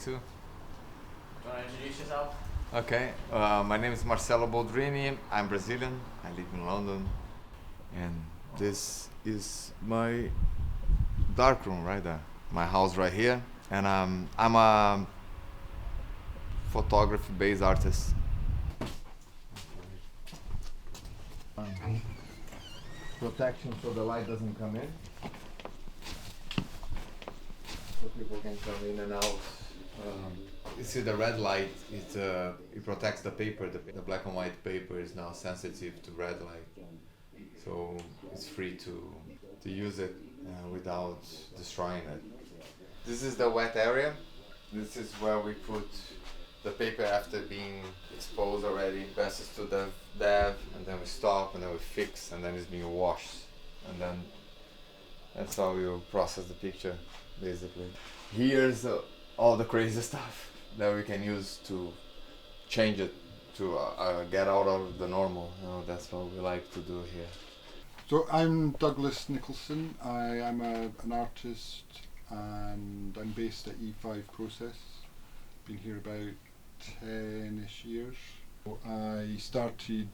too. Do you want to introduce yourself? Okay, my name is Marcelo Boldrini. I'm Brazilian. I live in London, and this is my darkroom right there. My house right here, and I'm a photography-based artist. Protection so the light doesn't come in, so people can come in and out. You see the red light, it protects the paper. The black and white paper is now sensitive to red light, so it's free to use it without destroying it. This is the wet area. This is where we put the paper after being exposed already, passes to the dev, and then we stop, and then we fix, and then it's being washed, and then that's how you process the picture, basically. Here's all the crazy stuff that we can use to change it, to get out of the normal. That's what we like to do here. So I'm Douglas Nicholson. I am an artist, and I'm based at E5 Process. Been here about 10ish years. I started,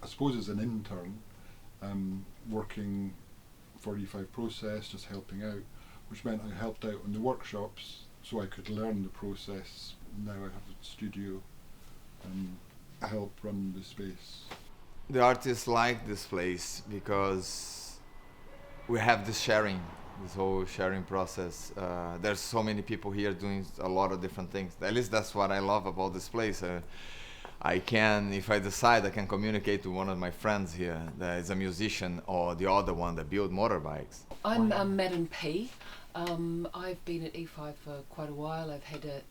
I suppose, as an intern, working for E5 Process, just helping out, which meant I helped out on the workshops so I could learn the process. Now I have a studio and help run the space. The artists like this place because we have this whole sharing process. There's so many people here doing a lot of different things. At least that's what I love about this place. I can, if I decide, I can communicate to one of my friends here that is a musician, or the other one that build motorbikes. I'm Madden P. I've been at E5 for quite a while. I've had it,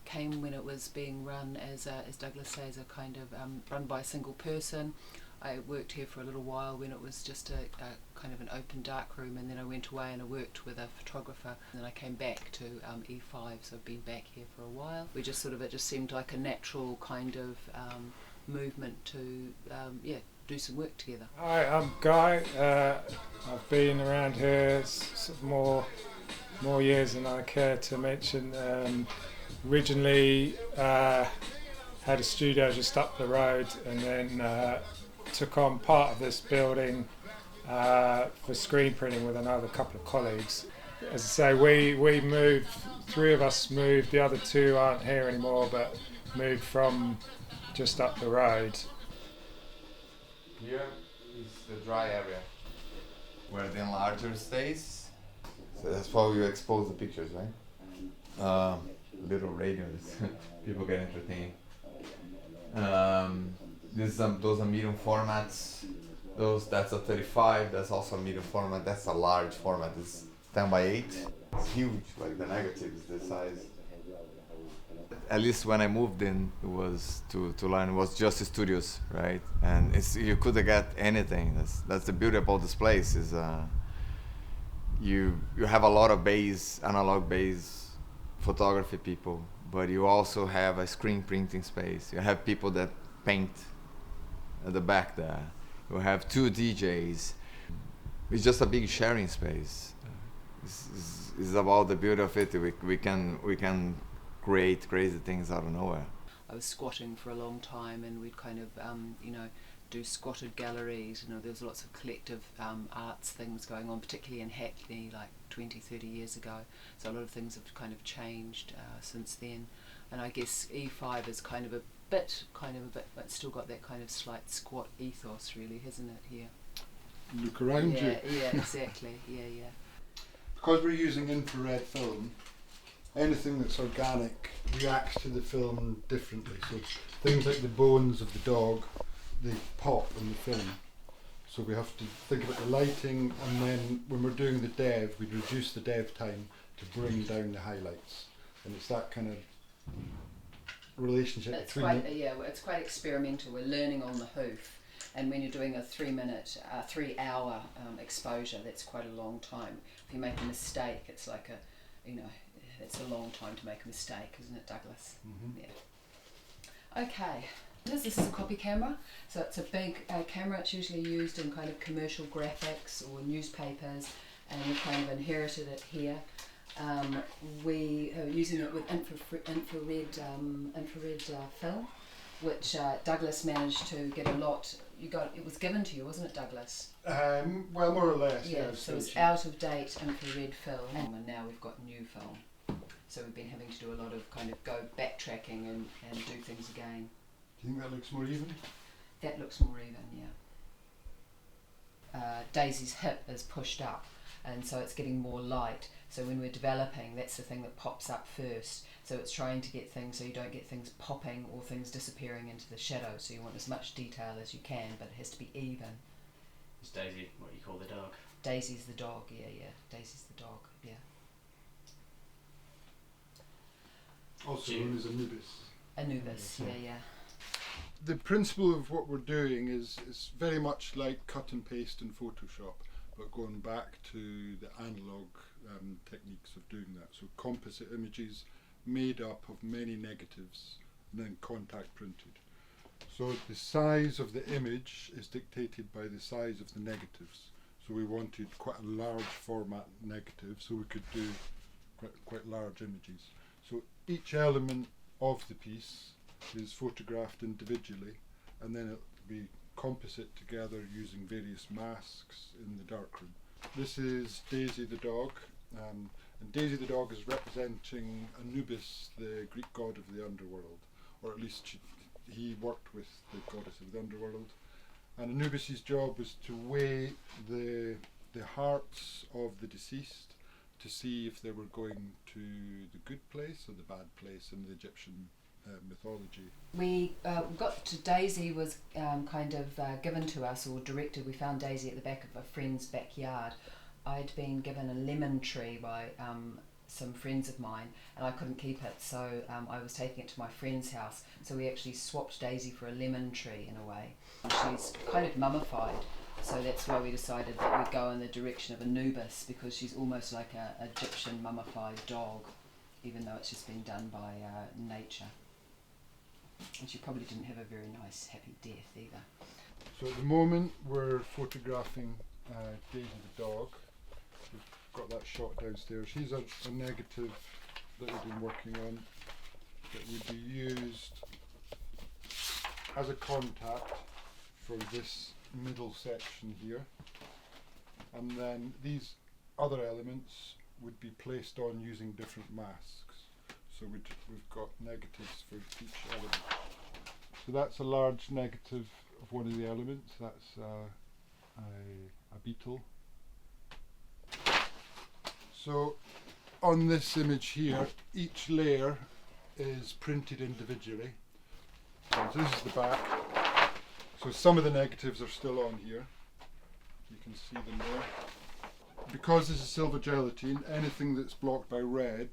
came when it was being run as Douglas says, a kind of run by a single person. I worked here for a little while when it was just a kind of an open dark room, and then I went away and I worked with a photographer, and then I came back to E5, so I've been back here for a while. We just sort of, it just seemed like a natural kind of movement to do some work together. Hi, I'm Guy. I've been around here more years than I care to mention. Originally had a studio just up the road, and then took on part of this building for screen printing with another couple of colleagues. As I say, we moved, three of us moved, the other two aren't here anymore, but moved from just up the road. Here is the dry area where the enlarger stays. So that's why you expose the pictures, right? Little radios, people get entertained. Those are medium formats. That's a 35. That's also a medium format. That's a large format. It's 10x8. It's huge. Like the negative is this size. At least when I moved in, it was to learn. It was just studios, right? And you couldn't get anything. That's the beauty about this place. Is you have a lot of analog base photography people, but you also have a screen printing space. You have people that paint at the back there. You have two DJs. It's just a big sharing space. It's about the beauty of it. We can create crazy things out of nowhere. I was squatting for a long time, and we'd kind of do squatted galleries. There was lots of collective arts things going on, particularly in Hackney, like 20-30 years ago. So a lot of things have kind of changed since then. And I guess E5 is kind of a bit, but still got that kind of slight squat ethos, really, hasn't it, here? Look around you. Yeah, exactly. Yeah. Because we're using infrared film, anything that's organic reacts to the film differently. So things like the bones of the dog, they pop in the film. So we have to think about the lighting, and then when we're doing the dev, we reduce the dev time to bring down the highlights. And it's that kind of relationship between it's quite experimental. We're learning on the hoof, and when you're doing a 3 hour exposure, that's quite a long time. If you make a mistake, it's like it's a long time to make a mistake, isn't it, Douglas? Mm-hmm. Yeah. Okay. This is a copy camera, so it's a big camera. It's usually used in kind of commercial graphics or newspapers, and we kind of inherited it here. We are using it with infrared film, which Douglas managed to get a lot. It was given to you, wasn't it, Douglas? Well, more or less. Yeah. So it's out of date infrared film, and now we've got new film. So we've been having to do a lot of kind of go backtracking and do things again. Do you think that looks more even? That looks more even, yeah. Daisy's hip is pushed up, and so it's getting more light. So when we're developing, that's the thing that pops up first. So it's trying to get things so you don't get things popping or things disappearing into the shadow. So you want as much detail as you can, but it has to be even. Is Daisy what you call the dog? Daisy's the dog, yeah. Daisy's the dog, yeah. Also known as Anubis. Anubis, yeah. The principle of what we're doing is very much like cut and paste in Photoshop, but going back to the analog techniques of doing that. So composite images made up of many negatives and then contact printed. So the size of the image is dictated by the size of the negatives. So we wanted quite a large format negative, so we could do quite large images. So each element of the piece is photographed individually, and then it'll be composite together using various masks in the darkroom. This is Daisy the dog, and Daisy the dog is representing Anubis, the Greek god of the underworld, or at least he worked with the goddess of the underworld. And Anubis's job was to weigh the hearts of the deceased to see if they were going to the good place or the bad place in the Egyptian mythology. We got to Daisy was kind of given to us or directed. We found Daisy at the back of a friend's backyard. I'd been given a lemon tree by some friends of mine, and I couldn't keep it, so I was taking it to my friend's house. So we actually swapped Daisy for a lemon tree in a way. She's kind of mummified, so that's why we decided that we'd go in the direction of Anubis, because she's almost like an Egyptian mummified dog, even though it's just been done by nature. And she probably didn't have a very nice, happy death either. So at the moment we're photographing Daisy the dog. We've got that shot downstairs. She's a negative that we've been working on that would be used as a contact for this middle section here. And then these other elements would be placed on using different masks. So we've got negatives for each element. So that's a large negative of one of the elements. That's a beetle. So on this image here, each layer is printed individually. So this is the back. So some of the negatives are still on here. You can see them there. Because this is silver gelatine, anything that's blocked by red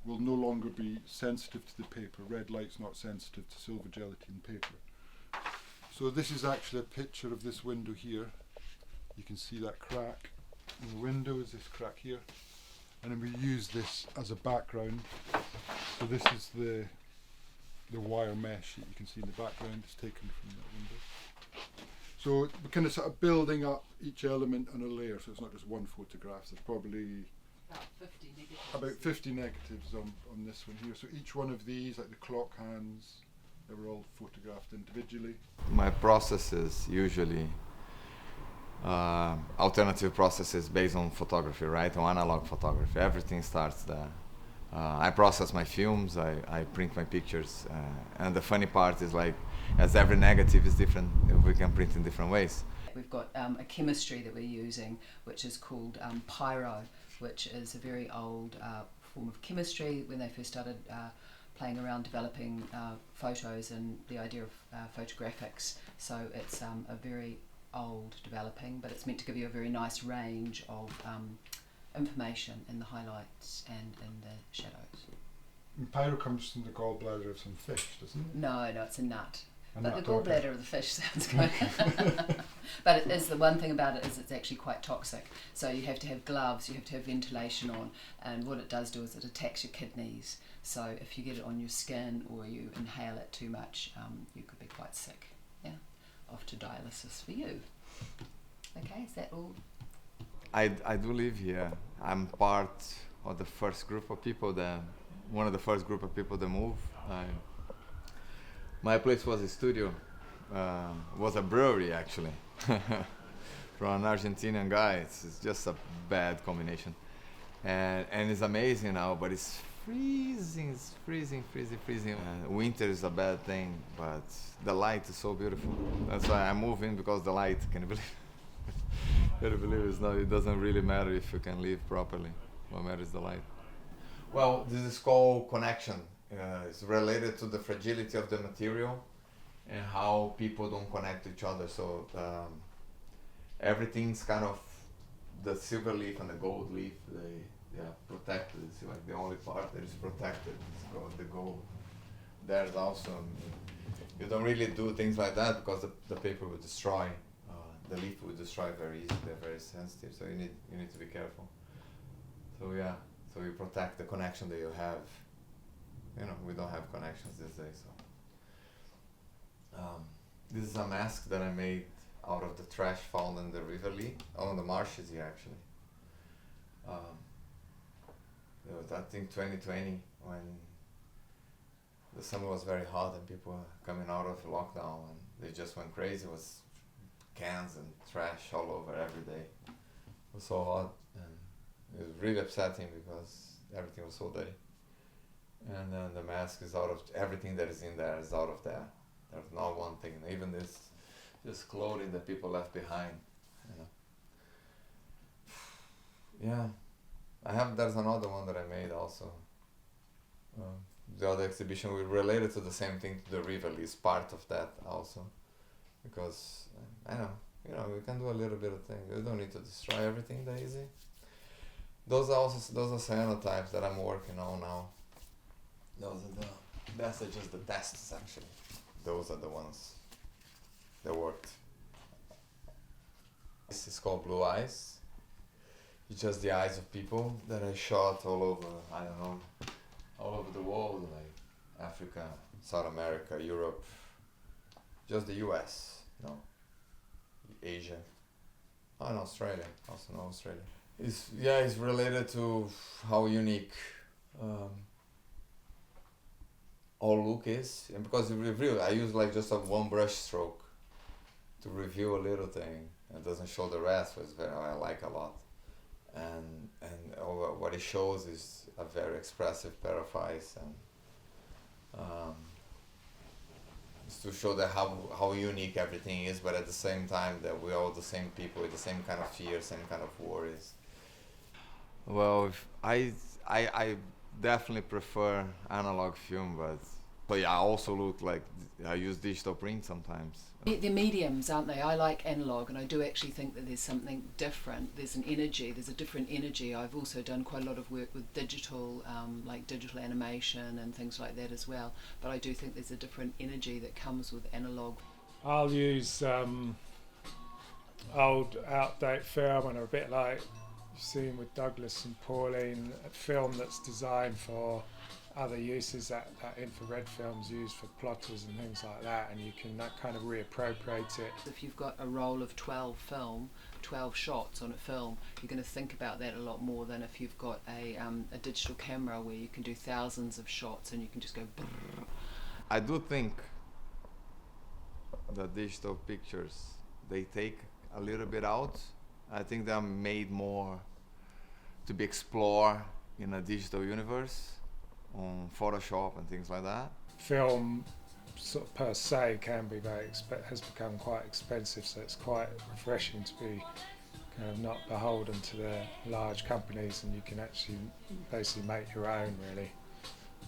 will no longer be sensitive to the paper. Red light's not sensitive to silver gelatine paper. So this is actually a picture of this window here. You can see that crack in the window is this crack here. And then we use this as a background. So this is the wire mesh that you can see in the background. It's taken from that window. So we're kind of sort of building up each element on a layer, so it's not just one photograph. There's probably about 50 negatives on this one here. So each one of these, like the clock hands, they were all photographed individually. My processes usually alternative processes based on photography, right? On analog photography. Everything starts there. I process my films, I print my pictures, and the funny part is, like, as every negative is different, we can print in different ways. We've got a chemistry that we're using, which is called pyro, which is a very old form of chemistry. When they first started playing around developing photos and the idea of photographics, so it's a very old developing, but it's meant to give you a very nice range of information in the highlights and in the shadows. And pyro comes from the gallbladder of some fish, doesn't it? No, it's a nut. A But nut, the okay. gallbladder of the fish sounds good. But it is, the one thing about it is it's actually quite toxic. So you have to have gloves, you have to have ventilation on, and what it does do is it attacks your kidneys. So if you get it on your skin or you inhale it too much, you could be quite sick. Yeah, off to dialysis for you. Okay, is that all? I do live here. I'm part or the first group of people that, one of the first group of people that move. My place was a studio, was a brewery actually, from an Argentinian guy. It's just a bad combination, and it's amazing now, but it's freezing. It's freezing. Winter is a bad thing, but the light is so beautiful. That's why I move in, because the light. Can you believe? Can you believe it's not? It doesn't really matter if you can live properly. What matters is the light. Well, this is called connection. It's related to the fragility of the material and how people don't connect to each other. So everything's kind of, the silver leaf and the gold leaf, they are protected. It's like the only part that is protected. It's called the gold. There's also, you don't really do things like that because the paper will destroy. The leaf will destroy very easily. They're very sensitive, so you need to be careful. So yeah, so you protect the connection that you have. You know, we don't have connections these days. So this is a mask that I made out of the trash found in the River Lee, on the marshes here actually. It was, I think, 2020 when the summer was very hot and people were coming out of lockdown and they just went crazy. It was cans and trash all over every day. It was so hot and it was really upsetting because everything was so dirty. And then the mask is out of, everything that is in there is out of there. There's not one thing, even this just clothing that people left behind, you know. Yeah, there's another one that I made also. The other exhibition we related to the same thing, to the river, is part of that also. Because, I know, we can do a little bit of things. We don't need to destroy everything that easy. Those are cyanotypes that I'm working on now. That's just the tests actually. Those are the ones that worked. This is called Blue Eyes. It's just the eyes of people that I shot all over, all over the world, like Africa, South America, Europe, just the US, Asia, and Australia, also in Australia. It's related to how unique all look is, and because it reveal, I use like just a one brush stroke to reveal a little thing. It doesn't show the rest, which I like a lot. And what it shows is a very expressive pair of eyes, and it's to show that how unique everything is, but at the same time that we're all the same people with the same kind of fear, same kind of worries. Well, I definitely prefer analog film, but yeah, I also look like I use digital print sometimes. They're mediums, aren't they? I like analog, and I do actually think that there's something different. There's an energy. There's a different energy. I've also done quite a lot of work with digital, like digital animation and things like that as well. But I do think there's a different energy that comes with analog. I'll use old, out-date film, and a bit like you've seen with Douglas and Pauline, a film that's designed for other uses that infrared film's used for plotters and things like that, and you can kind of reappropriate it. If you've got a roll of 12 shots on a film, you're going to think about that a lot more than if you've got a digital camera where you can do thousands of shots and you can just go brrr. I do think the digital pictures, they take a little bit out. I think they're made more to be explored in a digital universe on Photoshop and things like that. Film sort of per se can be has become quite expensive, so it's quite refreshing to be kind of not beholden to the large companies, and you can actually basically make your own really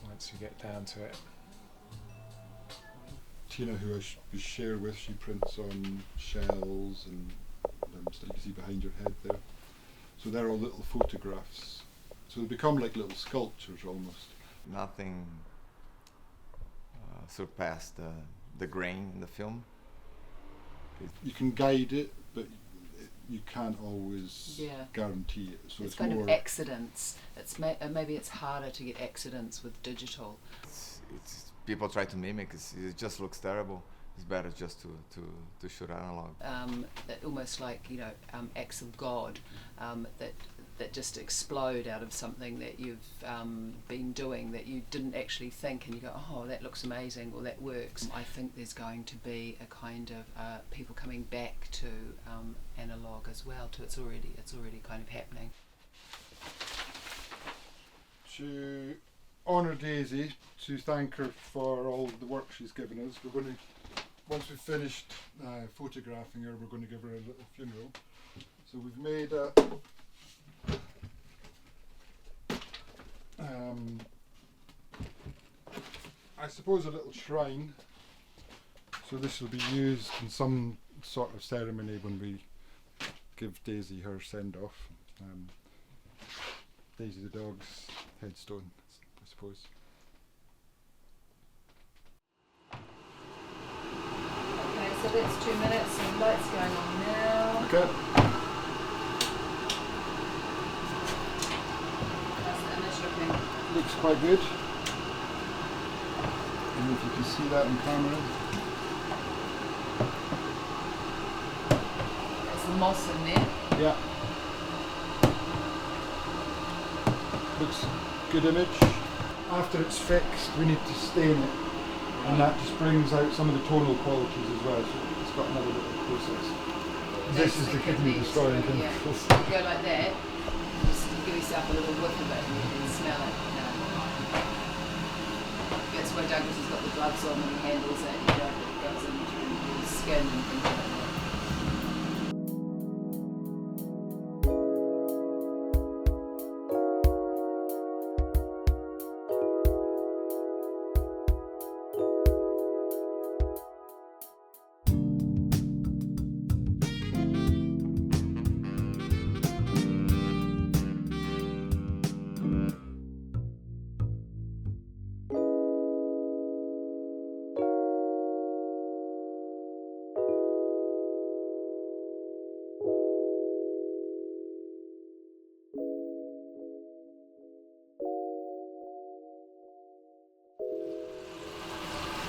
once you get down to it. Tina, who I share with, she prints on shells and stuff you can see behind your head there. So they're all little photographs. So they become like little sculptures almost. Nothing surpassed the grain in the film. You can guide it, but you can't always guarantee it. So it's kind of accidents. Maybe it's harder to get accidents with digital. It's people try to mimic. It just looks terrible. It's better just to shoot analog. Almost like acts of God, that that just explode out of something that you've been doing that you didn't actually think, and you go, oh, that looks amazing, or that works. I think there's going to be a kind of people coming back to analogue as well. It's already kind of happening. To honour Daisy, to thank her for all the work she's given us, we're going to, once we've finished photographing her, we're going to give her a little funeral. So we've made a I suppose a little shrine. So this will be used in some sort of ceremony when we give Daisy her send-off. Daisy the dog's headstone, I suppose. Okay, so that's 2 minutes and lights going on now. Okay. How's the image looking? Looks quite good. I don't know if you can see that on camera. There's the moss in there. Yeah. Looks good image. After it's fixed, we need to stain it, and that just brings out some of the tonal qualities as well. So it's got another little process. This is the kidney destroying chemicals. Yeah. You go like that. Just give yourself a little whiff of it, and you can smell it. That's why Douglas has got the gloves on when he handles it. You know, it goes into his skin and things like that.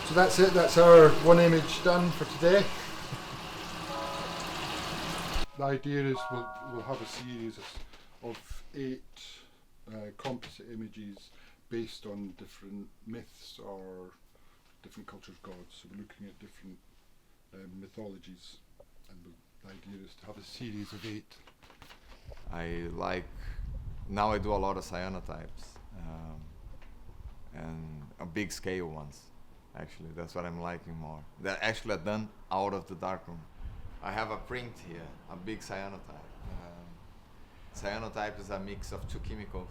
So that's it, that's our one image done for today. The idea is we'll have a series of 8 composite images based on different myths or different cultures' gods. So we're looking at different mythologies, and the idea is to have a series of 8. Now I do a lot of cyanotypes, and a big scale ones. Actually, that's what I'm liking more. They're actually done out of the darkroom. I have a print here, a big cyanotype. Cyanotype is a mix of 2 chemicals.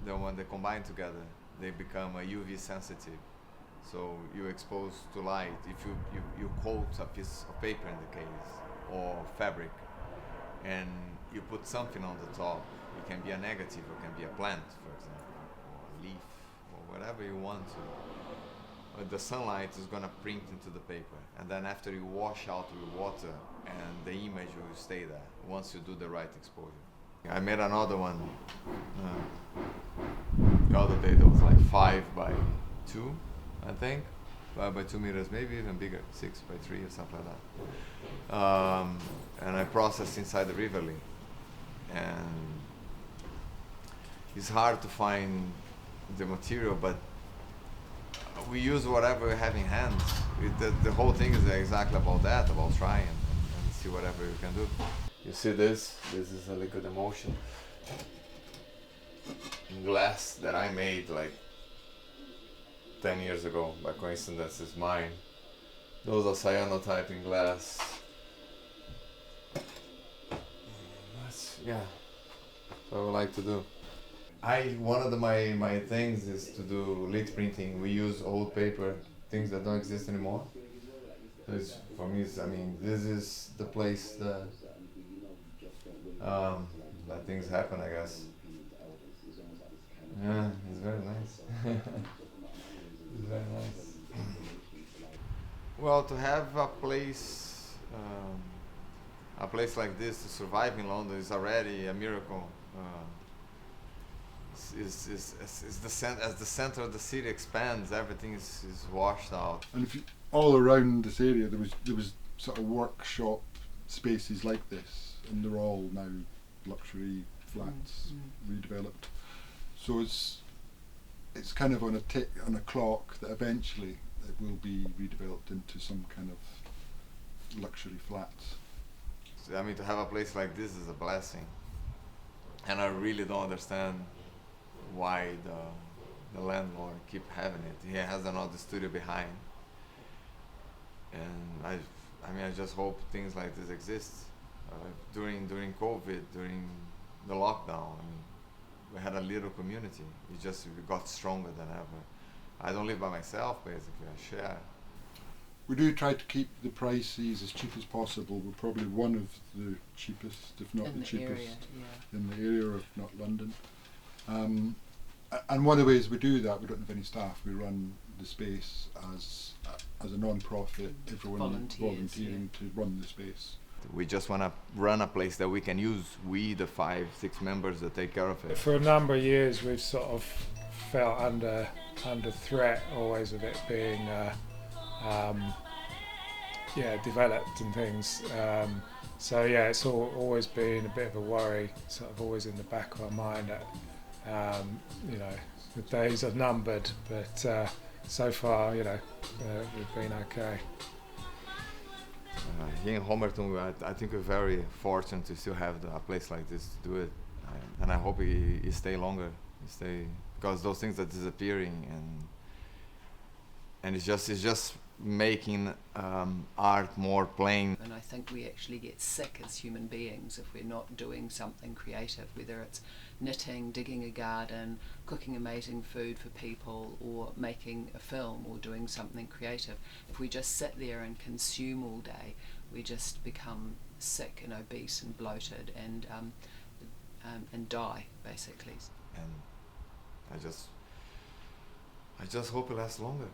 Then when they combine together, they become a UV sensitive. So you expose to light. If you coat a piece of paper in the case, or fabric, and you put something on the top, it can be a negative, or it can be a plant, for example, or a leaf, or whatever you want to. But the sunlight is going to print into the paper, and then after you wash out with water, and the image will stay there once you do the right exposure. I made another one the other day that was like 5 by 2, I think. 5 by 2 meters, maybe even bigger, 6 by 3 or something like that. And I processed inside the Rivoli. And it's hard to find the material, but we use whatever we have in hand. The whole thing is exactly about that, about trying and see whatever you can do. You see this? This is a liquid emulsion in glass that I made like 10 years ago. By coincidence, it's mine. Those are cyanotype in glass. Yeah, that's what I like to do. One of my things is to do lit printing. We use old paper, things that don't exist anymore. So for me, this is the place that things happen, I guess. Yeah, it's very nice. It's very nice. Well, to have a place like this to survive in London is already a miracle. Is as the center of the city expands, everything is washed out. And if you, all around this area, there was sort of workshop spaces like this, and they're all now luxury flats redeveloped. So it's kind of on a clock that eventually it will be redeveloped into some kind of luxury flats. I mean, to have a place like this is a blessing, and I really don't understand why the landlord keep having it. He has another studio behind, and I mean, I just hope things like this exist. During COVID, during the lockdown, I mean, we had a little community. We got stronger than ever. I don't live by myself, basically. I share. We do try to keep the prices as cheap as possible. We're probably one of the cheapest, if not In the cheapest, area, yeah. in the area, if not London. And one of the ways we do that, we don't have any staff. We run the space as a non-profit, everyone Volunteers, volunteering to run the space. We just want to run a place that we can use. We, the 5-6 members that take care of it. For a number of years, we've sort of felt under threat, always with it being developed and things. So yeah, it's always been a bit of a worry, sort of always in the back of our mind that the days are numbered. But so far, we've been okay. Here in Homerton, I think we're very fortunate to still have a place like this to do it, and I hope it stay longer. Because those things are disappearing, and it's just making art more plain. And I think we actually get sick as human beings if we're not doing something creative, whether it's knitting, digging a garden, cooking amazing food for people, or making a film, or doing something creative. If we just sit there and consume all day, we just become sick and obese and bloated and die, basically. And I just hope it lasts longer.